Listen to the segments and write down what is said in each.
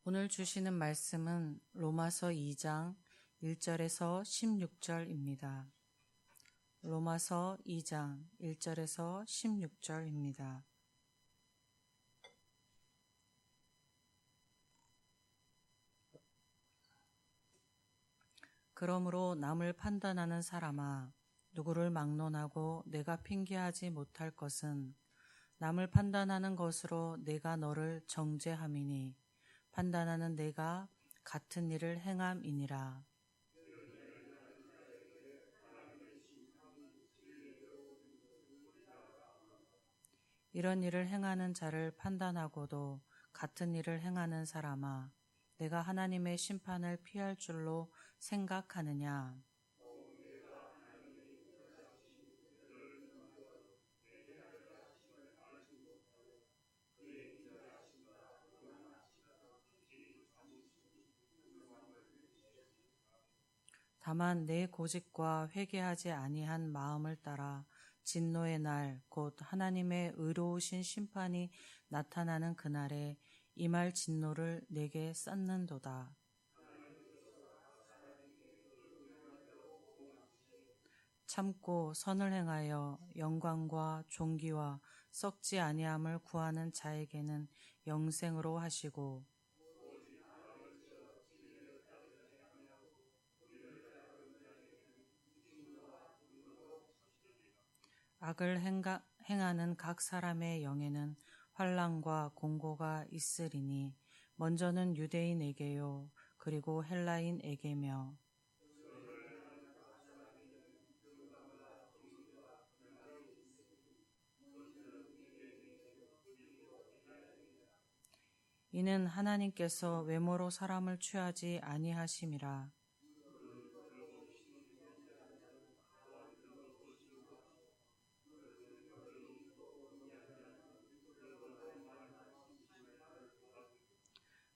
오늘 주시는 말씀은 로마서 2장 1절에서 16절입니다. 로마서 2장 1절에서 16절입니다. 그러므로 남을 판단하는 사람아, 누구를 막론하고 내가 핑계하지 못할 것은 남을 판단하는 것으로 내가 너를 정죄함이니 판단하는 내가 같은 일을 행함이니라. 이런 일을 행하는 자를 판단하고도 같은 일을 행하는 사람아, 내가 하나님의 심판을 피할 줄로 생각하느냐? 다만 내 고집과 회개하지 아니한 마음을 따라 진노의 날, 곧 하나님의 의로우신 심판이 나타나는 그날에 임할 진노를 내게 쌓는도다. 참고 선을 행하여 영광과 존귀와 썩지 아니함을 구하는 자에게는 영생으로 하시고, 악을 행하는 각 사람의 영에는 환난과 공고가 있으리니 먼저는 유대인에게요 그리고 헬라인에게며 이는 하나님께서 외모로 사람을 취하지 아니하심이라.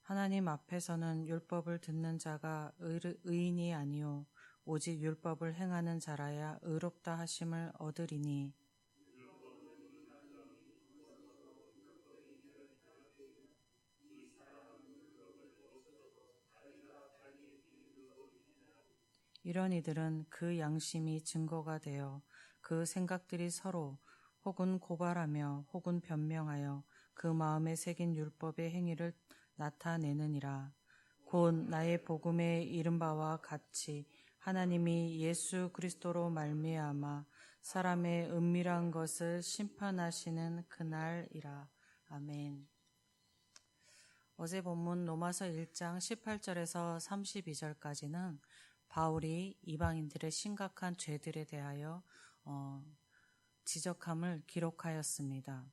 하나님 앞에서는 율법을 듣는 자가 의인이 아니요 오직 율법을 행하는 자라야 의롭다 하심을 얻으리니 이런 이들은 그 양심이 증거가 되어 그 생각들이 서로 혹은 고발하며 혹은 변명하여 그 마음에 새긴 율법의 행위를 나타내느니라. 곧 나의 복음에 이른 바와 같이 하나님이 예수 그리스도로 말미암아 사람의 은밀한 것을 심판하시는 그날이라. 아멘. 어제 본문 로마서 1장 18절에서 32절까지는 바울이 이방인들의 심각한 죄들에 대하여 지적함을 기록하였습니다.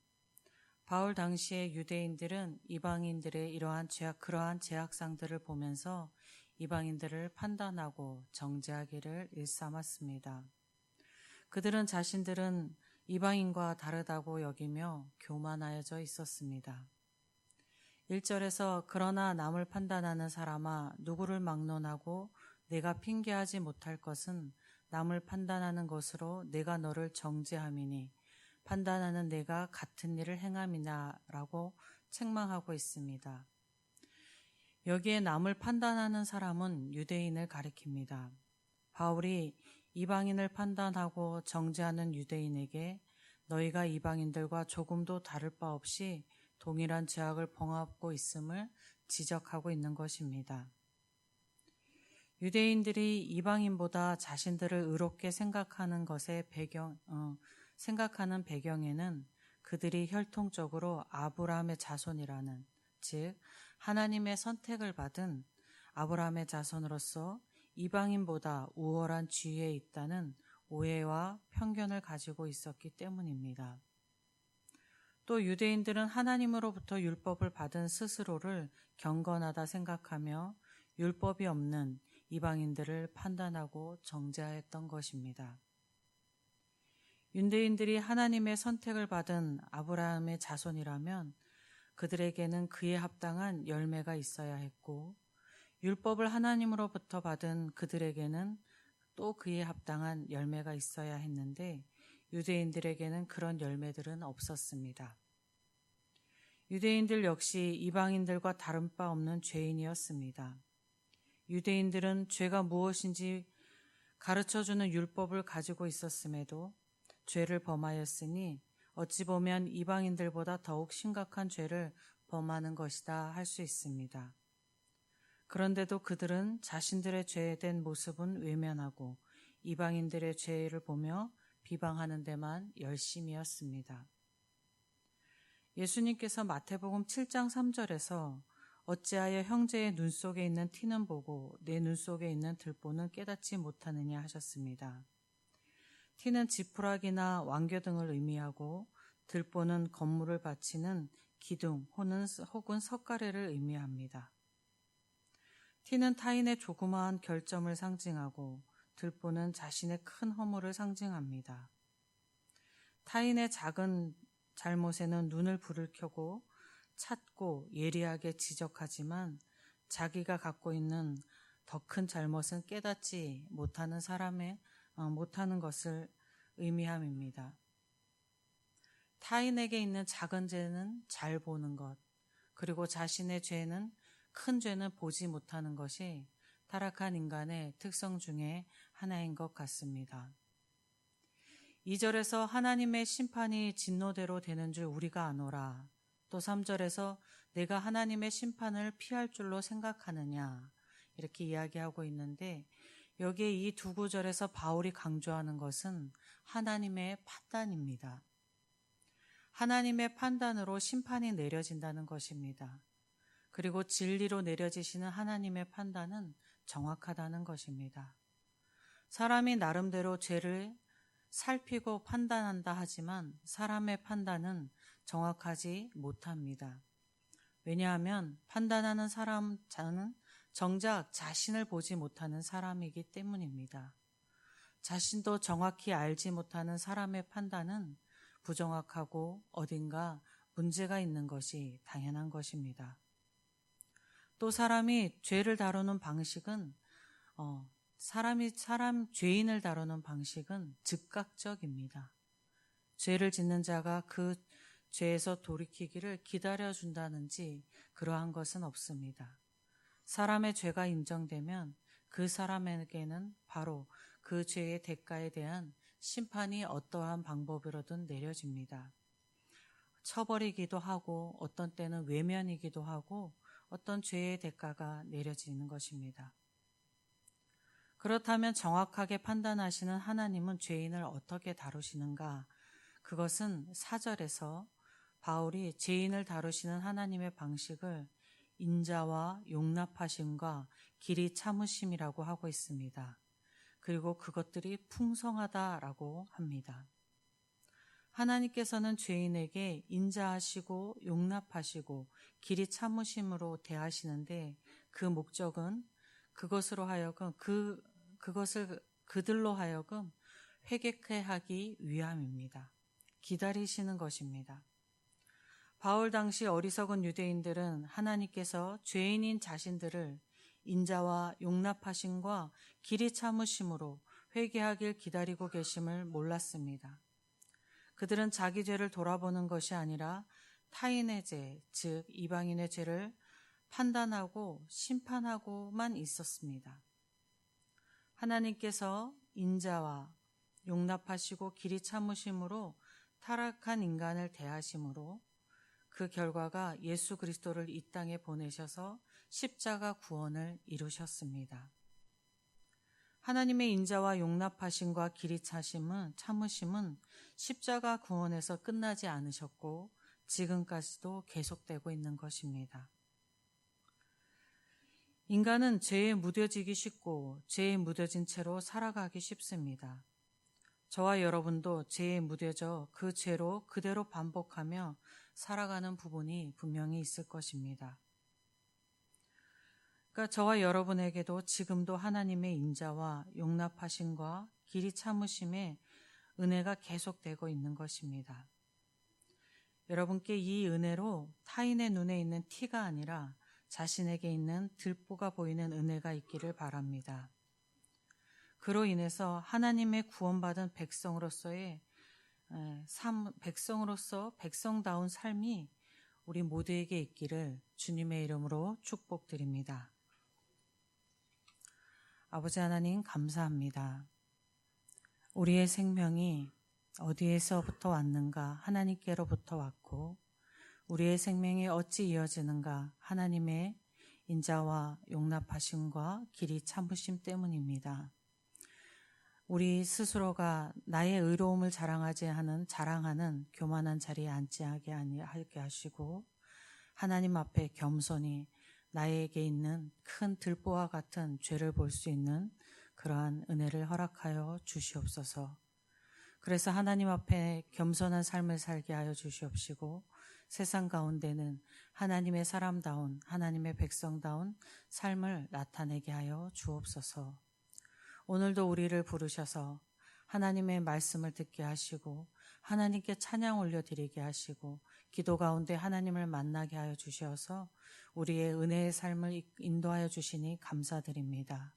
바울 당시의 유대인들은 이방인들의 그러한 죄악상들을 보면서 이방인들을 판단하고 정죄하기를 일삼았습니다. 그들은 자신들은 이방인과 다르다고 여기며 교만하여져 있었습니다. 1절에서 그러나 남을 판단하는 사람아 누구를 막론하고 내가 핑계하지 못할 것은 남을 판단하는 것으로 내가 너를 정죄함이니 판단하는 내가 같은 일을 행함이나 라고 책망하고 있습니다. 여기에 남을 판단하는 사람은 유대인을 가리킵니다. 바울이 이방인을 판단하고 정죄하는 유대인에게 너희가 이방인들과 조금도 다를 바 없이 동일한 죄악을 범하고 있음을 지적하고 있는 것입니다. 유대인들이 이방인보다 자신들을 의롭게 생각하는 배경에는 그들이 혈통적으로 아브라함의 자손이라는, 즉 하나님의 선택을 받은 아브라함의 자손으로서 이방인보다 우월한 지위에 있다는 오해와 편견을 가지고 있었기 때문입니다. 또 유대인들은 하나님으로부터 율법을 받은 스스로를 경건하다 생각하며 율법이 없는 이방인들을 판단하고 정죄하였던 것입니다. 유대인들이 하나님의 선택을 받은 아브라함의 자손이라면 그들에게는 그에 합당한 열매가 있어야 했고, 율법을 하나님으로부터 받은 그들에게는 또 그에 합당한 열매가 있어야 했는데 유대인들에게는 그런 열매들은 없었습니다. 유대인들 역시 이방인들과 다른 바 없는 죄인이었습니다. 유대인들은 죄가 무엇인지 가르쳐주는 율법을 가지고 있었음에도 죄를 범하였으니 어찌 보면 이방인들보다 더욱 심각한 죄를 범하는 것이다 할 수 있습니다. 그런데도 그들은 자신들의 죄된 모습은 외면하고 이방인들의 죄를 보며 비방하는 데만 열심이었습니다. 예수님께서 마태복음 7장 3절에서 어찌하여 형제의 눈 속에 있는 티는 보고 내 눈 속에 있는 들보는 깨닫지 못하느냐 하셨습니다. 티는 지푸라기나 왕겨 등을 의미하고 들보는 건물을 받치는 기둥 혹은 석가래를 의미합니다. 티는 타인의 조그마한 결점을 상징하고 들보는 자신의 큰 허물을 상징합니다. 타인의 작은 잘못에는 눈을 불을 켜고 찾고 예리하게 지적하지만 자기가 갖고 있는 더 큰 잘못은 깨닫지 못하는 못하는 것을 의미함입니다. 타인에게 있는 작은 죄는 잘 보는 것, 그리고 자신의 죄는 큰 죄는 보지 못하는 것이 타락한 인간의 특성 중에 하나인 것 같습니다. 2절에서 하나님의 심판이 진노대로 되는 줄 우리가 아노라. 또 3절에서 내가 하나님의 심판을 피할 줄로 생각하느냐 이렇게 이야기하고 있는데 여기에 이 두 구절에서 바울이 강조하는 것은 하나님의 판단입니다. 하나님의 판단으로 심판이 내려진다는 것입니다. 그리고 진리로 내려지시는 하나님의 판단은 정확하다는 것입니다. 사람이 나름대로 죄를 살피고 판단한다 하지만 사람의 판단은 정확하지 못합니다. 왜냐하면 판단하는 자는 정작 자신을 보지 못하는 사람이기 때문입니다. 자신도 정확히 알지 못하는 사람의 판단은 부정확하고 어딘가 문제가 있는 것이 당연한 것입니다. 또 사람이 죄를 다루는 방식은 죄인을 다루는 방식은 즉각적입니다. 죄를 짓는 자가 그 죄에서 돌이키기를 기다려준다든지 그러한 것은 없습니다. 사람의 죄가 인정되면 그 사람에게는 바로 그 죄의 대가에 대한 심판이 어떠한 방법으로든 내려집니다. 처벌이기도 하고 어떤 때는 외면이기도 하고 어떤 죄의 대가가 내려지는 것입니다. 그렇다면 정확하게 판단하시는 하나님은 죄인을 어떻게 다루시는가? 그것은 4절에서 바울이 죄인을 다루시는 하나님의 방식을 인자와 용납하심과 길이 참으심이라고 하고 있습니다. 그리고 그것들이 풍성하다라고 합니다. 하나님께서는 죄인에게 인자하시고 용납하시고 길이 참으심으로 대하시는데 그 목적은 그것을 그들로 하여금 회개케 하기 위함입니다. 기다리시는 것입니다. 바울 당시 어리석은 유대인들은 하나님께서 죄인인 자신들을 인자와 용납하심과 길이 참으심으로 회개하길 기다리고 계심을 몰랐습니다. 그들은 자기 죄를 돌아보는 것이 아니라 타인의 죄, 즉 이방인의 죄를 판단하고 심판하고만 있었습니다. 하나님께서 인자와 용납하시고 길이 참으심으로 타락한 인간을 대하심으로 그 결과가 예수 그리스도를 이 땅에 보내셔서 십자가 구원을 이루셨습니다. 하나님의 인자와 용납하심과 길이 참으심은 십자가 구원에서 끝나지 않으셨고 지금까지도 계속되고 있는 것입니다. 인간은 죄에 무뎌지기 쉽고 죄에 무뎌진 채로 살아가기 쉽습니다. 저와 여러분도 죄에 무뎌져 그 죄로 그대로 반복하며 살아가는 부분이 분명히 있을 것입니다. 그러니까 저와 여러분에게도 지금도 하나님의 인자와 용납하심과 길이 참으심의 은혜가 계속되고 있는 것입니다. 여러분께 이 은혜로 타인의 눈에 있는 티가 아니라 자신에게 있는 들보가 보이는 은혜가 있기를 바랍니다. 그로 인해서 하나님의 구원받은 백성으로서 백성다운 삶이 우리 모두에게 있기를 주님의 이름으로 축복드립니다. 아버지 하나님 감사합니다. 우리의 생명이 어디에서부터 왔는가? 하나님께로부터 왔고, 우리의 생명이 어찌 이어지는가? 하나님의 인자와 용납하심과 길이 참으심 때문입니다. 우리 스스로가 나의 의로움을 자랑하는 교만한 자리에 앉지 하게 하시고, 하나님 앞에 겸손히 나에게 있는 큰 들보와 같은 죄를 볼 수 있는 그러한 은혜를 허락하여 주시옵소서. 그래서 하나님 앞에 겸손한 삶을 살게 하여 주시옵시고, 세상 가운데는 하나님의 사람다운, 하나님의 백성다운 삶을 나타내게 하여 주옵소서. 오늘도 우리를 부르셔서 하나님의 말씀을 듣게 하시고, 하나님께 찬양 올려드리게 하시고, 기도 가운데 하나님을 만나게 하여 주셔서 우리의 은혜의 삶을 인도하여 주시니 감사드립니다.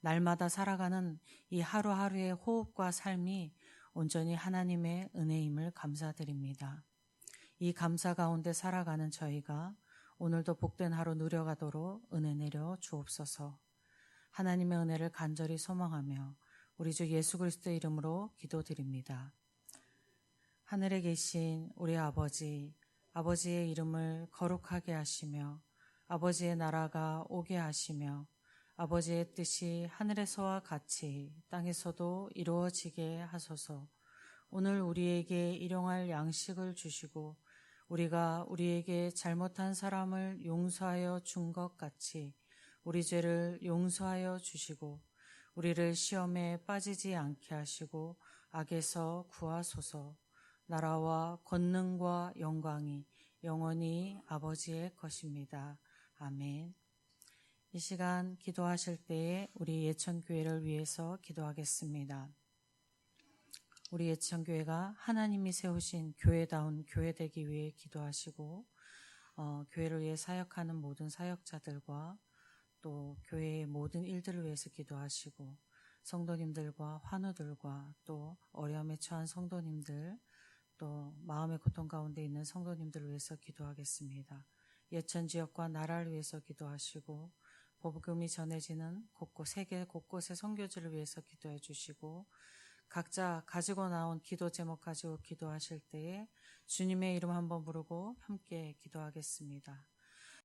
날마다 살아가는 이 하루하루의 호흡과 삶이 온전히 하나님의 은혜임을 감사드립니다. 이 감사 가운데 살아가는 저희가 오늘도 복된 하루 누려가도록 은혜 내려 주옵소서. 하나님의 은혜를 간절히 소망하며 우리 주 예수 그리스도의 이름으로 기도드립니다. 하늘에 계신 우리 아버지, 아버지의 이름을 거룩하게 하시며 아버지의 나라가 오게 하시며 아버지의 뜻이 하늘에서와 같이 땅에서도 이루어지게 하소서. 오늘 우리에게 일용할 양식을 주시고 우리가 우리에게 잘못한 사람을 용서하여 준 것 같이 우리 죄를 용서하여 주시고 우리를 시험에 빠지지 않게 하시고 악에서 구하소서. 나라와 권능과 영광이 영원히 아버지의 것입니다. 아멘. 이 시간 기도하실 때에 우리 예천교회를 위해서 기도하겠습니다. 우리 예천교회가 하나님이 세우신 교회다운 교회 되기 위해 기도하시고, 교회를 위해 사역하는 모든 사역자들과 또 교회의 모든 일들을 위해서 기도하시고, 성도님들과 환우들과 또 어려움에 처한 성도님들, 또 마음의 고통 가운데 있는 성도님들을 위해서 기도하겠습니다. 예천 지역과 나라를 위해서 기도하시고, 복음이 전해지는 세계 곳곳의 선교지를 위해서 기도해 주시고, 각자 가지고 나온 기도 제목 가지고 기도하실 때에 주님의 이름 한번 부르고 함께 기도하겠습니다.